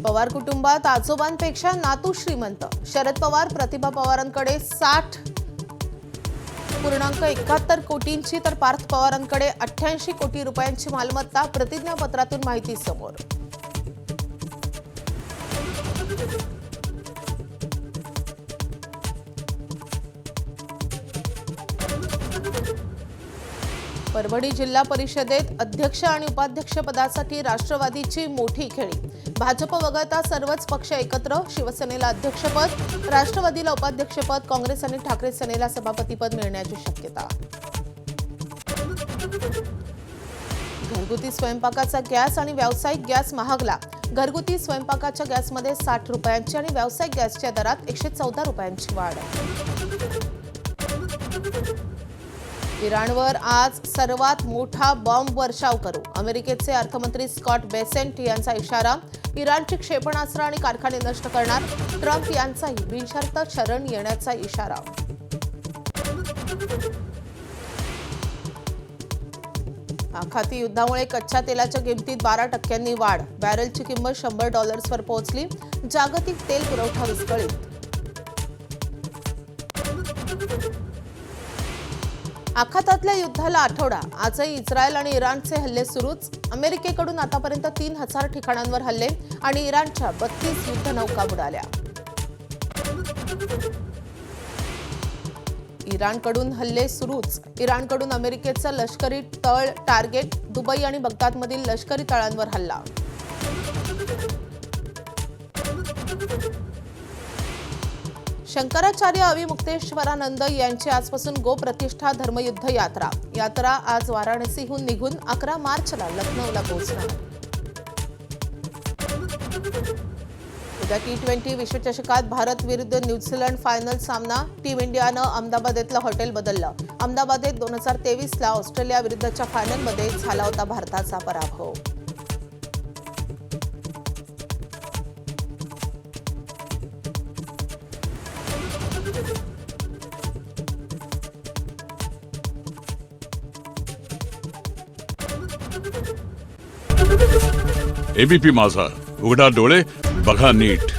पवार कुटुंबात आजोबांपेक्षा नातू श्रीमंत. शरद पवार प्रतिभा पवारांकडे 60.71 कोटींची तर पार्थ पवारांकडे 88 कोटी रुपयांची मालमत्ता. प्रतिज्ञापत्रातून माहिती समोर. परभणी जिल्हा परिषदेत अध्यक्ष आणि उपाध्यक्ष पदासाठी राष्ट्रवादीची मोठी खेळी. भाजप वगळता सर्वच पक्ष एकत्र. शिवसेनेला अध्यक्षपद, राष्ट्रवादीला उपाध्यक्षपद, काँग्रेस आणि ठाकरे सेनेला सभापतीपद मिळण्याची शक्यता. घरगुती स्वयंपाकाचा गॅस आणि व्यावसायिक गॅस महागला. घरगुती स्वयंपाकाच्या गॅसमध्ये 60 रुपयांची आणि व्यावसायिक गॅसच्या दरात 114 रुपयांची वाढ. इराणवर आज सर्वात मोठा बॉम्ब वर्षाव करू. अमेरिकेचे अर्थमंत्री स्कॉट बेसेंट यांचा इशारा. इराणची क्षेपणास्त्र आणि कारखाने नष्ट करणार. ट्रम्प यांचाही बिनशर्त शरण येण्याचा इशारा. आखाती युद्धामुळे कच्च्या तेलाच्या किमतीत 12% वाढ. बॅरलची किंमत $100वर पोहोचली. जागतिक तेल पुरवठा विस्कळीत. आखातातल्या युद्धाला आठवडा. आजही इस्रायल आणि इराणचे हल्ले सुरूच. अमेरिकेकडून आतापर्यंत 3000 ठिकाणांवर हल्ले आणि इराणच्या 32 युद्धनौका बुडाल्या. इराणकडून हल्ले सुरूच. इराणकडून अमेरिकेचं लष्करी तळ टार्गेट. दुबई आणि बगदादमधील लष्करी तळांवर हल्ला. शंकराचार्य अविमुक्तेश्वरानंद यांची आजपासून गो प्रतिष्ठा धर्मयुद्ध यात्रा. यात्रा आज वाराणसीहून निघून 11 मार्चला लखनौला पोहोचणार. उद्या T20 विश्वचषकात भारत विरुद्ध न्यूझीलंड फायनल सामना. टीम इंडियानं अहमदाबाद इथलं हॉटेल बदललं. अहमदाबादेत 2023ला ऑस्ट्रेलिया विरुद्धच्या फायनलमध्ये झाला होता भारताचा पराभव. एबीपी माझा, उघडा डोळे बघा नीट.